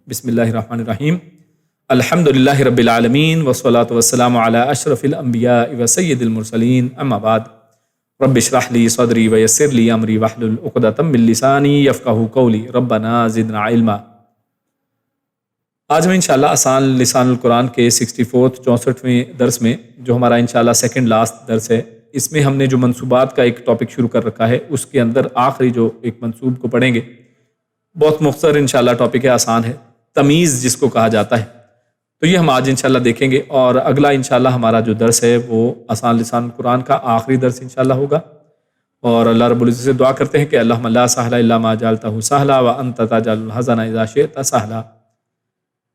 بسم اللہ الرحمن الرحیم الحمدللہ رب العالمین والصلاة والسلام علی اشرف الانبیاء وسید المرسلین اما بعد رب اشرح لی صدری ویسر لی امری واحلل عقدۃ من لسانی یفقہوا قولی ربنا زدنا علما۔ آج ہم انشاءاللہ آسان لسان القرآن کے 64ویں درس میں جو ہمارا انشاءاللہ سیکنڈ لاسٹ درس ہے، اس میں ہم نے جو منصوبات کا ایک ٹاپک شروع کر رکھا ہے، اس کے اندر آخری جو ایک منصوب کو پڑھیں گے، بہت مختصر انشاءاللہ ٹاپک ہے، آسان ہے، تمیز جس کو کہا جاتا ہے، تو یہ ہم آج انشاءاللہ دیکھیں گے۔ اور اگلا انشاءاللہ ہمارا جو درس ہے وہ آسان لسان القرآن کا آخری درس انشاءاللہ ہوگا، اور اللہ رب العزت سے دعا کرتے ہیں کہ اللہم لا سہل الا ما جعلتہ سہلا وانت تجعل الحزن اذا شئت سہلا،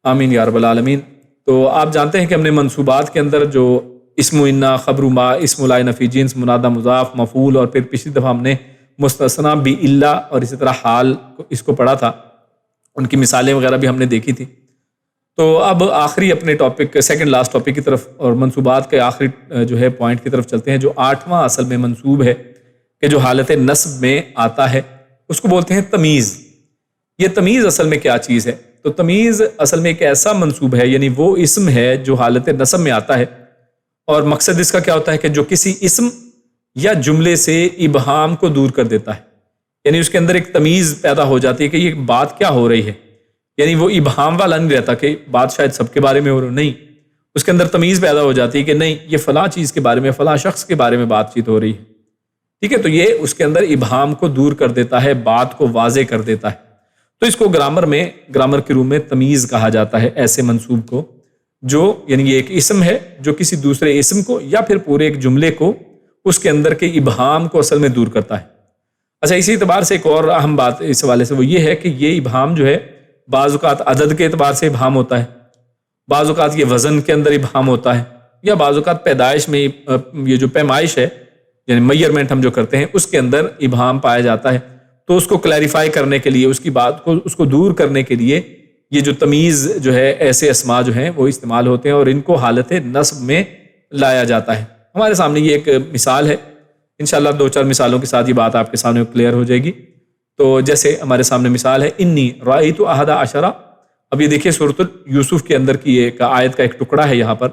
آمین یا رب العالمین۔ تو آپ جانتے ہیں کہ ہم نے منصوبات کے اندر جو اسم و انا، خبر ما، اسم العین فی جنس، منادہ مضاف، مفعول، اور پھر پچھلی دفعہ ہم نے مستثنی بھی الا اور اسی طرح حال اس کو پڑھا تھا، ان کی مثالیں وغیرہ بھی ہم نے دیکھی تھی۔ تو اب آخری اپنے ٹاپک، سیکنڈ لاسٹ ٹاپک کی طرف اور منصوبات کے آخری جو ہے پوائنٹ کی طرف چلتے ہیں، جو 8واں اصل میں منصوب ہے کہ جو حالت نصب میں آتا ہے، اس کو بولتے ہیں تمیز۔ یہ تمیز اصل میں کیا چیز ہے؟ تو تمیز اصل میں ایک ایسا منصوب ہے، یعنی وہ اسم ہے جو حالت نصب میں آتا ہے، اور مقصد اس کا کیا ہوتا ہے کہ جو کسی اسم یا جملے سے ابہام کو دور کر دیتا ہے، یعنی اس کے اندر ایک تمیز پیدا ہو جاتی ہے کہ یہ بات کیا ہو رہی ہے، یعنی وہ ابہام والا نہیں رہتا کہ بات شاید سب کے بارے میں ہو رہی، نہیں، اس کے اندر تمیز پیدا ہو جاتی ہے کہ نہیں، یہ فلاں چیز کے بارے میں، فلاں شخص کے بارے میں بات چیت ہو رہی ہے، ٹھیک ہے۔ تو یہ اس کے اندر ابہام کو دور کر دیتا ہے، بات کو واضح کر دیتا ہے، تو اس کو گرامر کے روم میں تمیز کہا جاتا ہے ایسے منصوب کو، جو یعنی یہ ایک اسم ہے جو کسی دوسرے اسم کو یا پھر پورے ایک جملے کو، اس کے اندر کے ابہام کو اصل میں دور کرتا ہے۔ اچھا، اسی اعتبار سے ایک اور اہم بات اس حوالے سے وہ یہ ہے کہ یہ ابہام جو ہے بعض اوقات عدد کے اعتبار سے ابہام ہوتا ہے، بعض اوقات یہ وزن کے اندر ابہام ہوتا ہے، یا بعض اوقات پیدائش میں یہ جو پیمائش ہے، یعنی میئرمنٹ ہم جو کرتے ہیں، اس کے اندر ابہام پایا جاتا ہے۔ تو اس کو کلیریفائی کرنے کے لیے، اس کی بات کو، اس کو دور کرنے کے لیے یہ جو تمیز جو ہے، ایسے اسما جو ہیں وہ استعمال ہوتے ہیں، اور ان کو حالت نصب میں لایا جاتا ہے۔ ہمارے سامنے یہ ایک مثال ہے، انشاءاللہ 2-4 مثالوں کے ساتھ یہ بات آپ کے سامنے کلیئر ہو جائے گی۔ تو جیسے ہمارے سامنے مثال ہے، انی رأیت احد عشرہ۔ اب یہ دیکھیے سورۃ یوسف کے اندر کی ایک آیت کا ایک ٹکڑا ہے یہاں پر،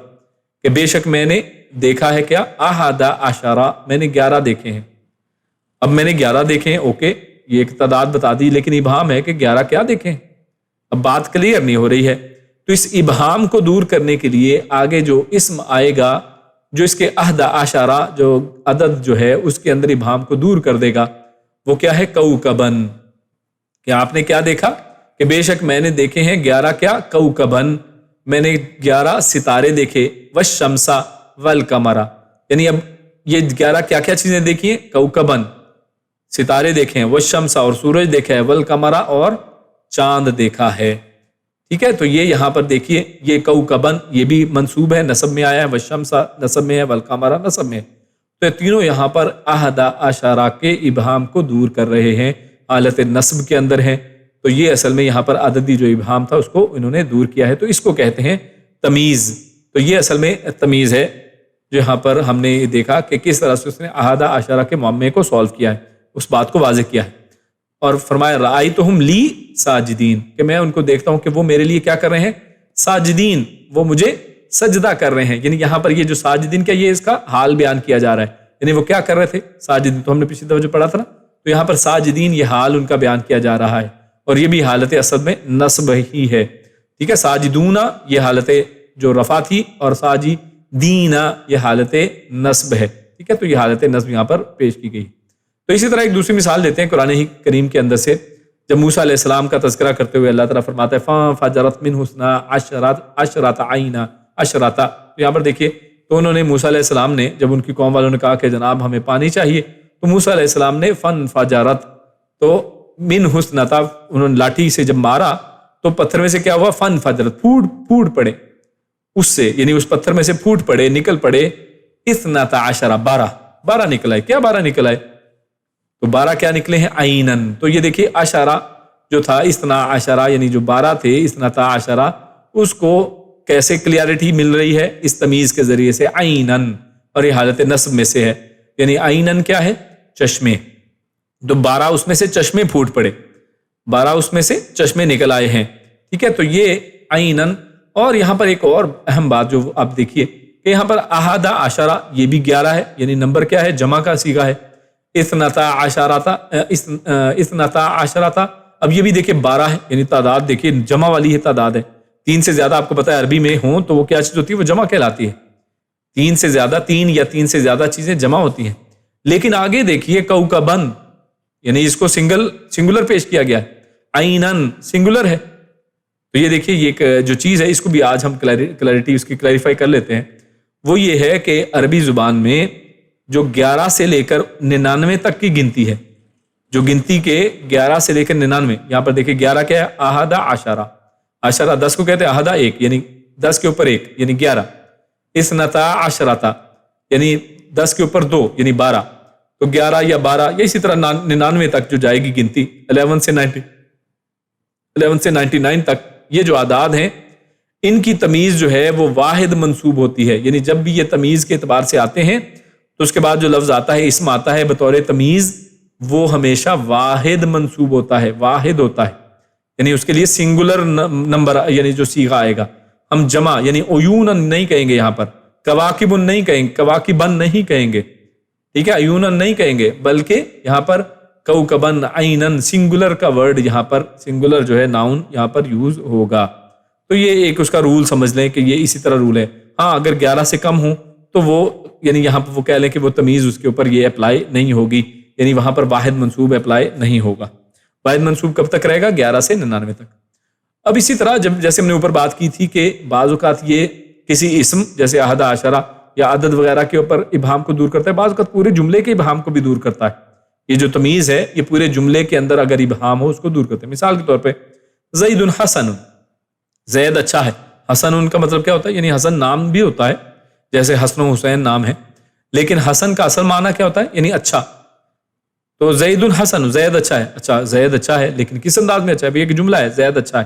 کہ بے شک میں نے دیکھا ہے کیا، احد عشرہ، میں نے 11 دیکھے ہیں۔ اب میں نے 11 دیکھے ہیں، اوکے، یہ ایک تعداد بتا دی، لیکن ابہام ہے کہ 11 کیا دیکھیں، اب بات کلیئر نہیں ہو رہی ہے۔ تو اس ابہام کو دور کرنے کے لیے آگے جو اسم آئے گا، جو اس کے احد عشرہ جو عدد جو ہے اس کے اندر ابہام کو دور کر دے گا، وہ کیا ہے، کوکبن، کہ آپ نے کیا دیکھا، کہ بے شک میں نے دیکھے ہیں 11 کیا، کوکبن، میں نے 11 ستارے دیکھے، والشمس والقمر، یعنی اب یہ 11 کیا کیا چیزیں دیکھی ہیں، کوکبن، ستارے دیکھے ہیں، والشمس، اور سورج دیکھا ہے، والقمر، اور چاند دیکھا ہے، ٹھیک ہے۔ تو یہ یہاں پر دیکھیے، یہ کوکبن یہ بھی منصوب ہے، نصب میں آیا ہے، والشمس نصب میں ہے، والقمر نصب میں ہے، تو یہ تینوں یہاں پر احد عشرہ کے ابہام کو دور کر رہے ہیں، حالت نصب کے اندر ہیں۔ تو یہ اصل میں یہاں پر عددی جو ابہام تھا اس کو انہوں نے دور کیا ہے، تو اس کو کہتے ہیں تمیز۔ تو یہ اصل میں تمیز ہے، جو یہاں پر ہم نے دیکھا کہ کس طرح سے اس نے احد عشرہ کے معمے کو سولو کیا ہے، اس بات کو واضح کیا ہے۔ اور فرمایا رأیتہم لی ساجدین، کہ میں ان کو دیکھتا ہوں کہ وہ میرے لیے کیا کر رہے ہیں، ساجدین، وہ مجھے سجدہ کر رہے ہیں، یعنی یہاں پر یہ جو ساجدین کیا، یہ اس کا حال بیان کیا جا رہا ہے، یعنی وہ کیا کر رہے تھے، ساجدین، تو ہم نے پچھلی دفعہ جو پڑھا تھا نا، تو یہاں پر ساجدین یہ حال ان کا بیان کیا جا رہا ہے، اور یہ بھی حالت اصل میں نصب ہی ہے، ٹھیک ہے۔ ساجدونا یہ حالت جو رفع تھی، اور ساجدینا یہ حالت نصب ہے، ٹھیک ہے۔ تو یہ حالت نصب یہاں پر پیش کی گئی۔ تو اسی طرح ایک دوسری مثال دیتے ہیں قرآن کریم کے اندر سے، جب موسیٰ علیہ السلام کا تذکرہ کرتے ہوئے اللہ تعالیٰ فرماتا ہے فَانْفَجَرَتْ مِنْهُ اثْنَا عَشْرَةَ عَيْنًا عشرتا، تو یہاں پر دیکھیے، تو انہوں نے موسیٰ علیہ السلام نے، جب ان کی قوم والوں نے کہا کہ جناب ہمیں پانی چاہیے، تو موسیٰ علیہ السلام نے فَانْفَجَرَتْ، تو مِنْهُ اثْنَتا، انہوں نے لاٹھی سے جب مارا تو پتھر میں سے کیا ہوا، فَانْفَجَرَتْ، پھوٹ پڑے اس سے، یعنی اس پتھر میں سے پھوٹ پڑے، نکل پڑے، 12 12 نکلا ہے، کیا 12 نکلا ہے، تو 12 کیا نکلے ہیں، عینن۔ تو یہ دیکھیے عشرہ جو تھا، 12 یعنی جو 12 تھے، 12 اس کو کیسے کلیئرٹی مل رہی ہے، اس تمیز کے ذریعے سے، عینن، اور یہ حالت نصب میں سے ہے، یعنی عینن کیا ہے، چشمے، تو 12 اس میں سے چشمے پھوٹ پڑے، 12 اس میں سے چشمے نکل آئے ہیں، ٹھیک ہے، تو یہ عینن. اور یہاں پر ایک اور اہم بات جو آپ دیکھیے کہ یہاں پر احادہ عشرہ یہ بھی 11 ہے، یعنی نمبر کیا ہے؟ جمع کا صیغہ ہے. اثنتا عشرہ، اب یہ بھی دیکھیے 12 ہے، یعنی تعداد دیکھیے جمع والی ہے، تعداد ہے. 3 سے زیادہ آپ کو پتا ہے عربی میں ہوں تو وہ کیا چیز ہوتی ہے؟ وہ جمع کہلاتی ہے. 3 سے زیادہ، 3 یا 3 سے زیادہ چیزیں جمع ہوتی ہیں. لیکن آگے دیکھیے کوکبن، یعنی اس کو سنگولر پیش کیا گیا ہے. عینن سنگولر ہے. تو یہ دیکھیے یہ ایک جو چیز ہے اس کو بھی آج ہم کلیئرٹی اس کی کلیریفائی کر لیتے ہیں. وہ یہ ہے کہ عربی زبان میں جو 11 سے لے کر 99 تک کی گنتی ہے، جو گنتی کے 11 سے لے کر 99، یہاں پر دیکھیں 11 کیا ہے؟ احادہ عشرہ. عشرہ 10 کو کہتے ہیں، احادہ 1 یعنی 10 کے اوپر 1 یعنی 11. اثنتا عشرہ یعنی 10 کے اوپر 2 یعنی 12. تو 11 یا 12 یا اسی طرح 99 تک جو جائے گی گنتی، 11 سے 99 تک یہ جو اعداد ہیں ان کی تمیز جو ہے وہ واحد منصوب ہوتی ہے. یعنی جب بھی یہ تمیز کے اعتبار سے آتے ہیں تو اس کے بعد جو لفظ آتا ہے، اسم آتا ہے بطور تمیز، وہ ہمیشہ واحد منصوب ہوتا ہے، واحد ہوتا ہے. یعنی اس کے لیے سنگولر نمبر یعنی جو صیغہ آئے گا. ہم جمع یعنی عیون نہیں کہیں گے، یہاں پر کواکب نہیں کہیں گے، کواکبن نہیں کہیں گے، ٹھیک ہے، عیون نہیں کہیں گے، بلکہ یہاں پر کوکبن عینن سنگولر کا ورڈ، یہاں پر سنگولر جو ہے ناؤن یہاں پر یوز ہوگا. تو یہ ایک اس کا رول سمجھ لیں کہ یہ اسی طرح رول ہے. ہاں اگر 11 سے کم ہوں تو وہ یعنی یہاں پر وہ کہہ لیں کہ وہ تمیز اس کے اوپر یہ اپلائی نہیں ہوگی، یعنی وہاں پر واحد منصوب اپلائی نہیں ہوگا. واحد منصوب کب تک رہے گا؟ 11 سے 99 تک. اب اسی طرح جیسے ہم نے اوپر بات کی تھی کہ بعض اوقات یہ کسی اسم جیسے احادہ عشرہ یا عدد وغیرہ کے اوپر ابہام کو دور کرتا ہے، بعض اوقات پورے جملے کے ابہام کو بھی دور کرتا ہے. یہ جو تمیز ہے یہ پورے جملے کے اندر اگر ابہام ہو اس کو دور کرتے ہیں. مثال کے طور پہ زید حسن، زید اچھا ہے. حسن کا مطلب کیا ہوتا ہے؟ یعنی حسن نام بھی ہوتا ہے، جیسے حسن و حسین نام ہے، لیکن حسن کا اصل معنی کیا ہوتا ہے؟ یعنی اچھا. تو زید حسن، زید اچھا ہے. اچھا زید اچھا ہے لیکن کس انداز میں اچھا ہے؟ ایک جملہ ہے زید اچھا ہے.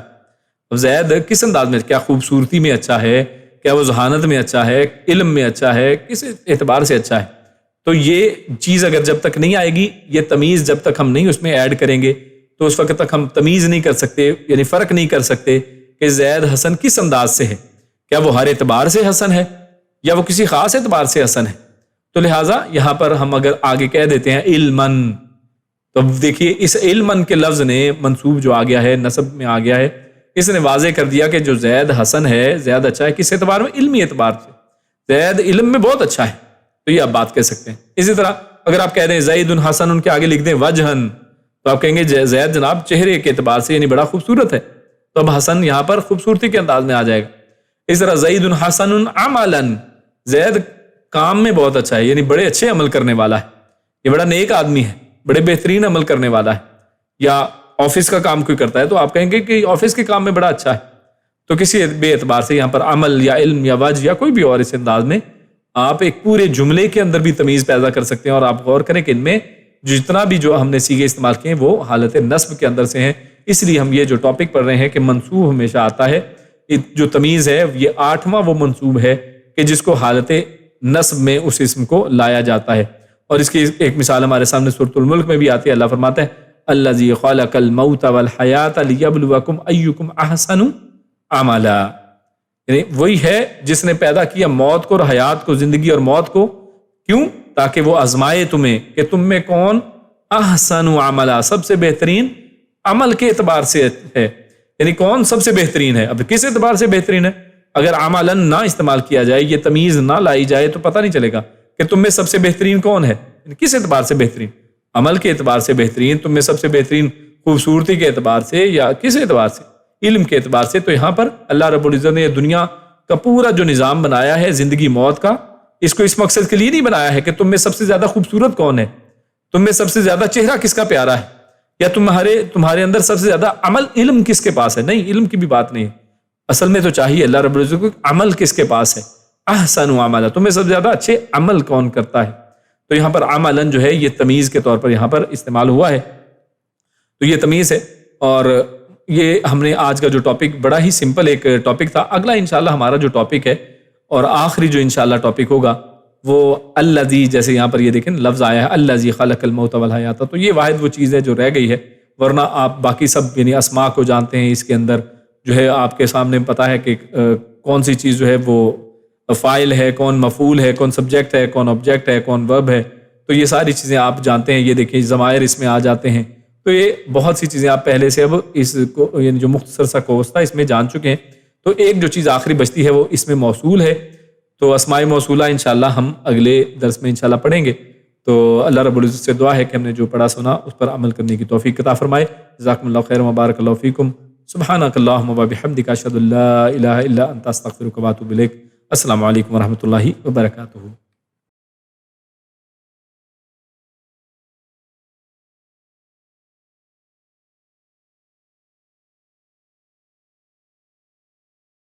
اب زید کس انداز میں؟ کیا خوبصورتی میں اچھا ہے؟ کیا وہ ذہانت میں اچھا ہے؟ علم میں اچھا ہے؟ کس اعتبار سے اچھا ہے؟ تو یہ چیز اگر جب تک نہیں آئے گی، یہ تمیز جب تک ہم نہیں اس میں ایڈ کریں گے تو اس وقت تک ہم تمیز نہیں کر سکتے، یعنی فرق نہیں کر سکتے کہ زید حسن کس انداز سے ہے. کیا وہ ہر اعتبار سے حسن ہے یا وہ کسی خاص اعتبار سے حسن ہے؟ تو لہٰذا یہاں پر ہم اگر آگے کہہ دیتے ہیں علمن، تو دیکھیے اس علمن کے لفظ نے منصوب جو آ گیا ہے، نصب میں آ گیا ہے، اس نے واضح کر دیا کہ جو زید حسن ہے، زید اچھا ہے. کس اعتبار میں؟ علمی اعتبار سے. زید علم میں بہت اچھا ہے، تو یہ آپ بات کہہ سکتے ہیں. اسی طرح اگر آپ کہہ دیں زید حسن، ان کے آگے لکھ دیں وجہن، تو آپ کہیں گے زید جناب چہرے کے اعتبار سے یعنی بڑا خوبصورت ہے، تو اب حسن یہاں پر خوبصورتی کے انداز میں آ جائے گا. اس طرح زید حسن عملاً، زید کام میں بہت اچھا ہے، یعنی بڑے اچھے عمل کرنے والا ہے، یہ بڑا نیک آدمی ہے، بڑے بہترین عمل کرنے والا ہے. یا آفس کا کام کوئی کرتا ہے تو آپ کہیں گے کہ آفس کے کام میں بڑا اچھا ہے. تو کسی بے اعتبار سے یہاں پر عمل یا علم یا وجہ یا کوئی بھی اور اس انداز میں آپ ایک پورے جملے کے اندر بھی تمیز پیدا کر سکتے ہیں. اور آپ غور کریں کہ ان میں جتنا بھی جو ہم نے صیغے استعمال کیے ہیں وہ حالت نصب کے اندر سے ہیں. اس لیے ہم یہ جو ٹاپک پڑھ رہے ہیں کہ منصوب ہمیشہ آتا ہے، جو تمیز ہے یہ 8واں وہ منصوب ہے کہ جس کو حالت نصب میں اس اسم کو لایا جاتا ہے. اور اس کی ایک مثال ہمارے سامنے سورۃ الملک میں بھی آتی ہے. اللہ فرماتا ہے الذی خلق الموت والحیات لیبلوکم ایکم احسن عملا، یعنی وہی ہے جس نے پیدا کیا موت کو اور حیات کو، زندگی اور موت کو. کیوں؟ تاکہ وہ آزمائے تمہیں کہ تم میں کون احسن عملا، سب سے بہترین عمل کے اعتبار سے ہے. یعنی کون سب سے بہترین ہے؟ اب کس اعتبار سے بہترین ہے؟ اگر عملاً نہ استعمال کیا جائے، یہ تمیز نہ لائی جائے تو پتہ نہیں چلے گا کہ تم میں سب سے بہترین کون ہے. یعنی کس اعتبار سے بہترین؟ عمل کے اعتبار سے بہترین، تم میں سب سے بہترین خوبصورتی کے اعتبار سے، یا کس اعتبار سے؟ علم کے اعتبار سے. تو یہاں پر اللہ رب العزت نے دنیا کا پورا جو نظام بنایا ہے زندگی موت کا، اس کو اس مقصد کے لیے نہیں بنایا ہے کہ تم میں سب سے زیادہ خوبصورت کون ہے، تم میں سب سے زیادہ چہرہ کس کا پیارا ہے، یا تمہارے اندر سب سے زیادہ عمل علم کس کے پاس ہے. نہیں، علم کی بھی بات نہیں ہے. اصل میں تو چاہیے اللہ رب العزت کو عمل کس کے پاس ہے. احسن عملا، تمہیں سب سے زیادہ اچھے عمل کون کرتا ہے. تو یہاں پر عملاً جو ہے یہ تمیز کے طور پر یہاں پر استعمال ہوا ہے. تو یہ تمیز ہے. اور یہ ہم نے آج کا جو ٹاپک بڑا ہی سمپل ایک ٹاپک تھا. اگلا انشاءاللہ ہمارا جو ٹاپک ہے اور آخری جو انشاءاللہ ٹاپک ہوگا وہ الذی، جیسے یہاں پر یہ دیکھیں لفظ آیا ہے الذی خلق الموت والحیات، تو یہ واحد وہ چیز ہے جو رہ گئی ہے. ورنہ آپ باقی سب یعنی اسماء کو جانتے ہیں اس کے اندر، جو ہے آپ کے سامنے پتہ ہے کہ کون سی چیز جو ہے وہ فاعل ہے، کون مفعول ہے، کون سبجیکٹ ہے، کون آبجیکٹ ہے، کون ورب ہے، تو یہ ساری چیزیں آپ جانتے ہیں. یہ دیکھیں ضمائر اس میں آ جاتے ہیں. تو یہ بہت سی چیزیں آپ پہلے سے اب اس کو یعنی جو مختصر سا کورس تھا اس میں جان چکے ہیں. تو ایک جو چیز آخری بچتی ہے وہ اس میں موصول ہے. تو اسماء موصولہ انشاءاللہ ہم اگلے درس میں انشاءاللہ پڑھیں گے. تو اللہ رب العزت سے دعا ہے کہ ہم نے جو پڑھا سنا اس پر عمل کرنے کی توفیق عطا فرمائے. جزاکم اللہ خیر و بارک اللہ فیکم. سبحانک اللہم و بحمدک اشہد ان لا الہ الا انت استغفرک و اتوب الیک. السلام علیکم و رحمۃ اللہ وبرکاتہ.